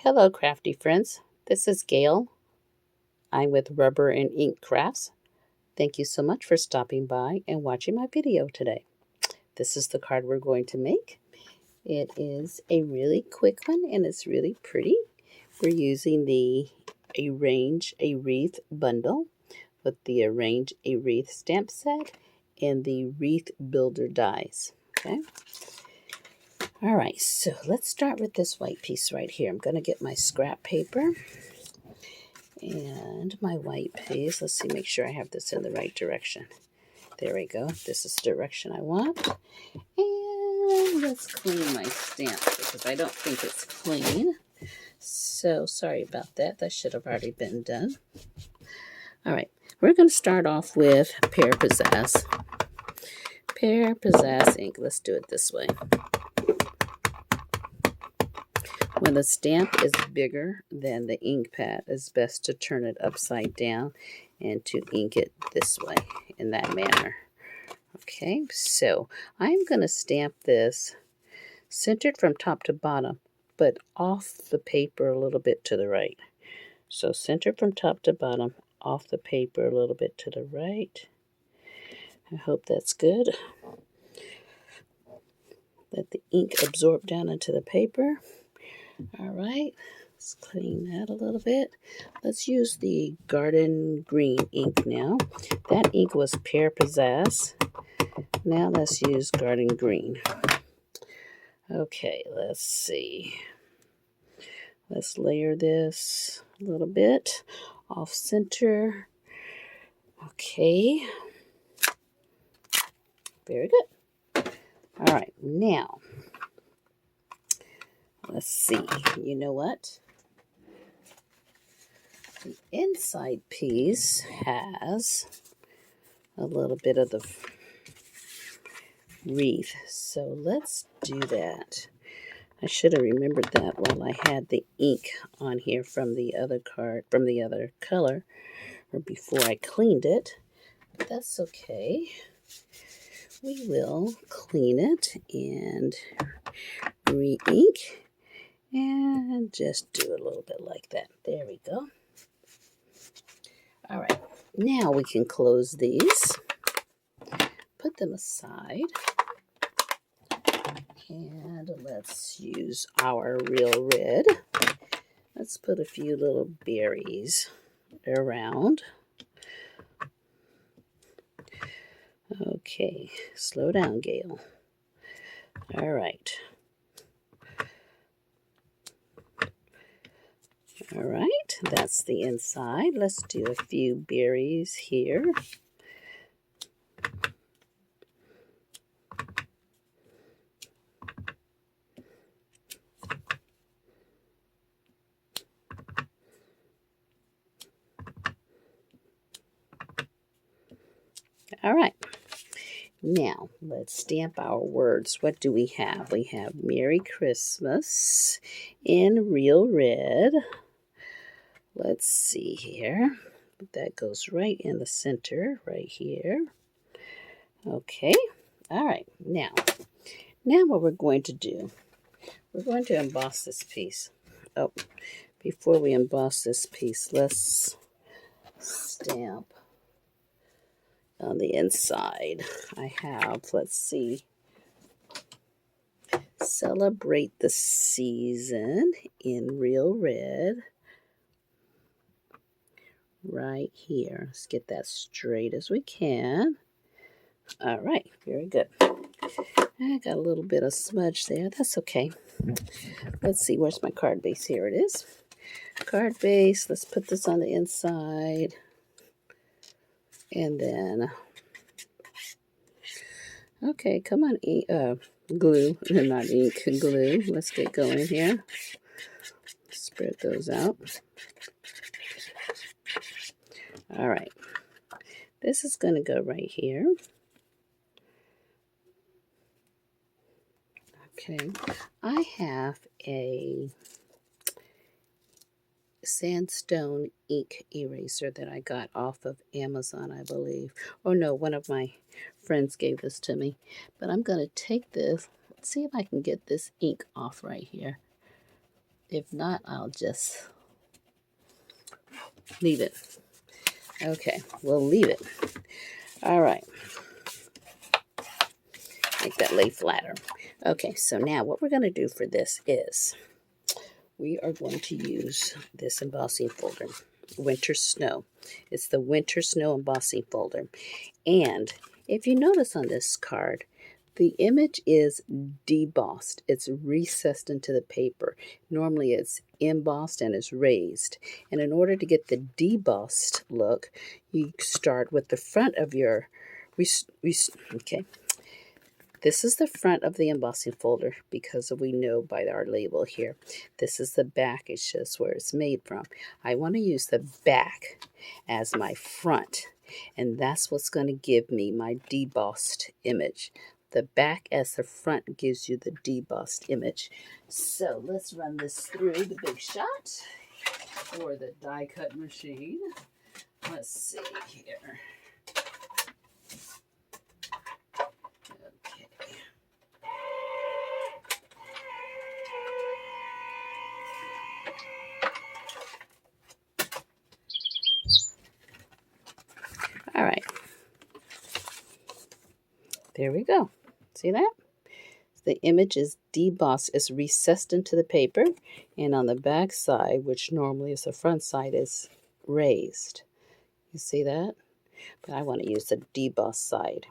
Hello, crafty friends. This is Gail. I'm with Rubber and Ink Crafts. Thank you so much for stopping by and watching my video today. This is the card we're going to make. It is a really quick one and it's really pretty. We're using the Arrange a Wreath bundle with the Arrange a Wreath stamp set and the Wreath Builder dies. Okay. All right, so let's start with this white piece right here. I'm going to get my scrap paper and my white piece. Let's see, make sure I have this in the right direction. There we go. This is the direction I want. And let's clean my stamp because I don't think it's clean. So sorry about that. That should have already been done. All right, we're going to start off with Pear Pizzazz. Pear Pizzazz ink. Let's do it this way. When the stamp is bigger than the ink pad, it's best to turn it upside down and to ink it this way, in that manner. Okay, so I'm going to stamp this centered from top to bottom, but off the paper a little bit to the right. So centered from top to bottom, off the paper a little bit to the right. I hope that's good. Let the ink absorb down into the paper. All right, let's clean that a little bit. Let's use the garden green ink now. That ink was Pear Pizzazz. Now let's use garden green. Okay, let's see. Let's layer this a little bit off center. Okay. Very good. All right, now let's see. You know what? The inside piece has a little bit of the wreath. So let's do that. I should have remembered that while I had the ink on here from the other card, from the other color, or before I cleaned it. But that's okay. We will clean it and re-ink. And just do a little bit like that. There we go. All right. Now we can close these. Put them aside. And let's use our Real Red. Let's put a few little berries around. Okay. Slow down, Gail. All right. All right, that's the inside. Let's do a few berries here. All right, now let's stamp our words. What do we have? We have Merry Christmas in Real Red. Let's see here. That goes right in the center, right here. Okay. All right. Now what we're going to do, we're going to emboss this piece. Oh, before we emboss this piece, let's stamp on the inside. I have, let's see, Celebrate the Season in Real Red. Right here. Let's get that straight as we can. All right, very good. I got a little bit of smudge there. That's okay. Let's see, where's my card base? Here it is. Card base. Let's put this on the inside. And then, okay, come on, glue. Not ink, glue. Let's get going here. Spread those out. All right. This is going to go right here. Okay. I have a sandstone ink eraser that I got off of Amazon, I believe. Oh no, one of my friends gave this to me. But I'm going to take this, see if I can get this ink off right here. If not, I'll just leave it. Okay, we'll leave it. All right. Make that lay flatter. Okay, so now what we're going to do for this is we are going to use this embossing folder, Winter Snow. It's the Winter Snow embossing folder. And if you notice on this card, the image is debossed. It's recessed into the paper. Normally it's embossed and is raised. And in order to get the debossed look, you start with the front of your, okay, this is the front of the embossing folder because we know by our label here. This is the back. It shows where it's made from. I want to use the back as my front, and that's what's going to give me my debossed image. The back as the front gives you the debossed image. So let's run this through the Big Shot or the die cut machine. Let's see here. All right, there we go. See that? The image is debossed, it's recessed into the paper, and on the back side, which normally is the front side, is raised. You see that? But I want to use the debossed side.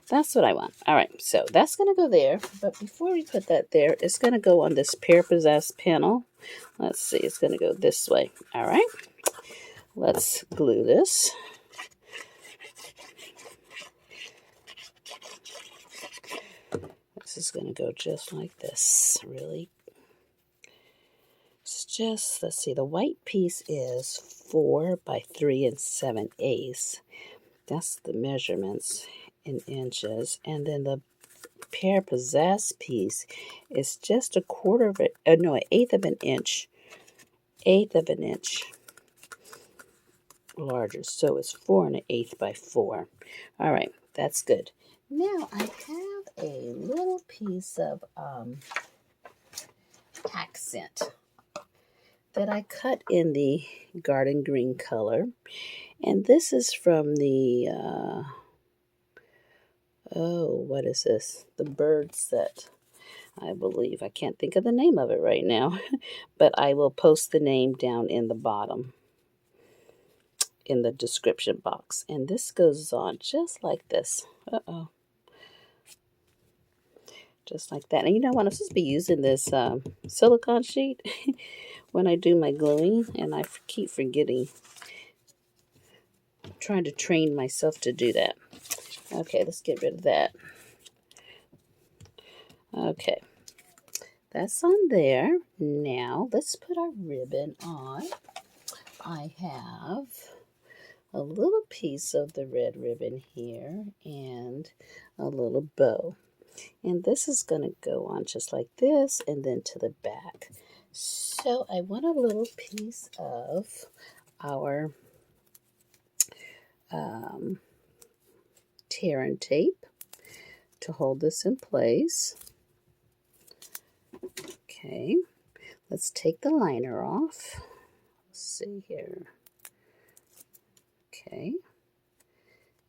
That's what I want. All right, so that's going to go there. But before we put that there, it's going to go on this Pair Possess panel. Let's see, it's going to go this way. All right, let's glue this. This is going to go just like this, really. It's just, let's see, the white piece is 4 by 3 7/8. That's the measurements in inches. And then the Pair Possess piece is just a quarter of it, no, an eighth of an inch. Eighth of an inch larger. So it's 4 1/8 by 4. All right, that's good. Now I have a little piece of accent that I cut in the garden green color. And this is from the, what is this? The bird set, I believe. I can't think of the name of it right now, but I will post the name down in the bottom, in the description box. And this goes on just like this. Uh-oh. Just like that. And you know what? I'm supposed to be using this silicone sheet when I do my gluing, and I keep forgetting. I'm trying to train myself to do that. Okay, let's get rid of that. Okay, that's on there. Now, let's put our ribbon on. I have a little piece of the red ribbon here and a little bow. And this is going to go on just like this and then to the back. So I want a little piece of our tear and tape to hold this in place. Okay, let's take the liner off. Let's see here. Okay,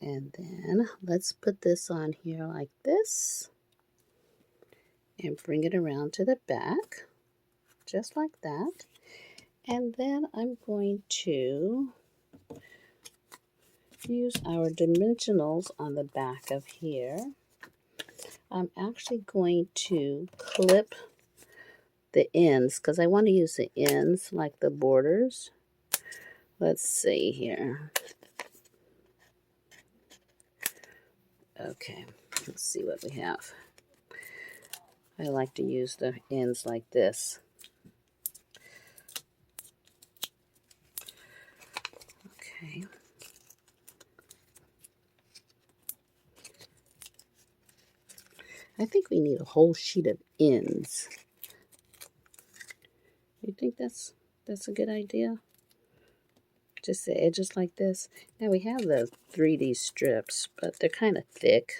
and then let's put this on here like this and bring it around to the back, just like that. And then I'm going to use our dimensionals on the back of here. I'm actually going to clip the ends because I want to use the ends like the borders. Let's see here. Okay, let's see what we have. I like to use the ends like this. Okay. I think we need a whole sheet of ends. You think that's a good idea? Just the edges like this. Now we have the 3D strips, but they're kind of thick.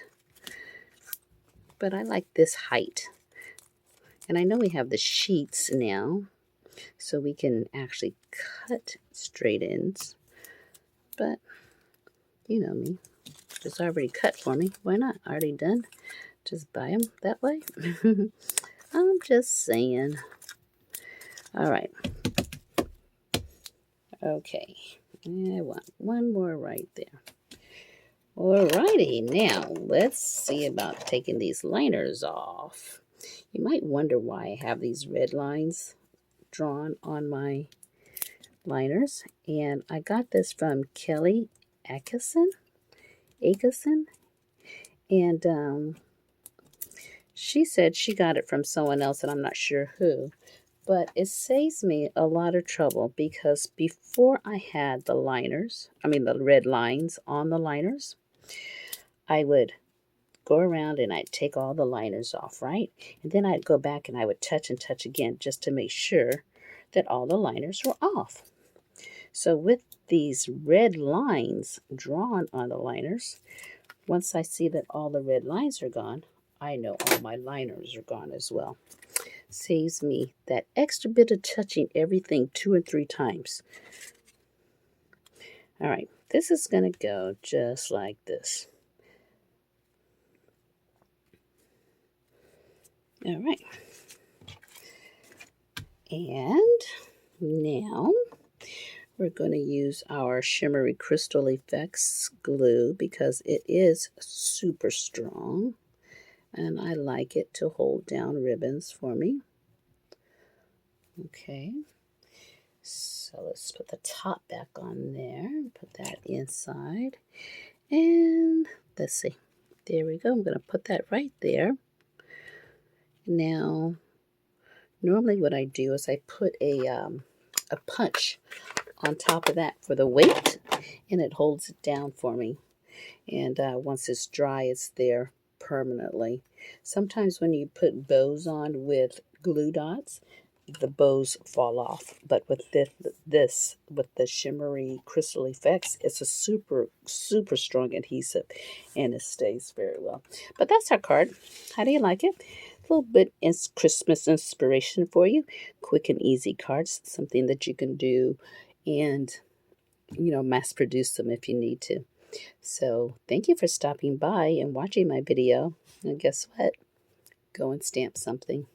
But I like this height. And I know we have the sheets now, so we can actually cut straight ends. But you know me, it's already cut for me. Why not? Already done. Just buy them that way. I'm just saying. All right. Okay. I want one more right there. Alrighty, now let's see about taking these liners off. You might wonder why I have these red lines drawn on my liners, and I got this from Kelly Atkinson, and she said she got it from someone else, and I'm not sure who. But it saves me a lot of trouble because before I had the red lines on the liners, I would go around and I'd take all the liners off, right? And then I'd go back and I would touch and touch again just to make sure that all the liners were off. So with these red lines drawn on the liners, once I see that all the red lines are gone, I know all my liners are gone as well. Saves me that extra bit of touching everything 2 or 3 times. All right, this is going to go just like this. All right. And now we're going to use our Shimmery Crystal Effects glue because it is super strong. And I like it to hold down ribbons for me. Okay. So let's put the top back on there. Put that inside. And let's see. There we go. I'm going to put that right there. Now, normally what I do is I put a punch on top of that for the weight, and it holds it down for me. And once it's dry, it's there permanently. Sometimes when you put bows on with glue dots, the bows fall off. But with with the Shimmery Crystal Effects, it's a super, super strong adhesive, and it stays very well. But that's our card. How do you like it? A little bit Christmas inspiration for you. Quick and easy cards, something that you can do and, mass produce them if you need to. So thank you for stopping by and watching my video. And guess what? Go and stamp something.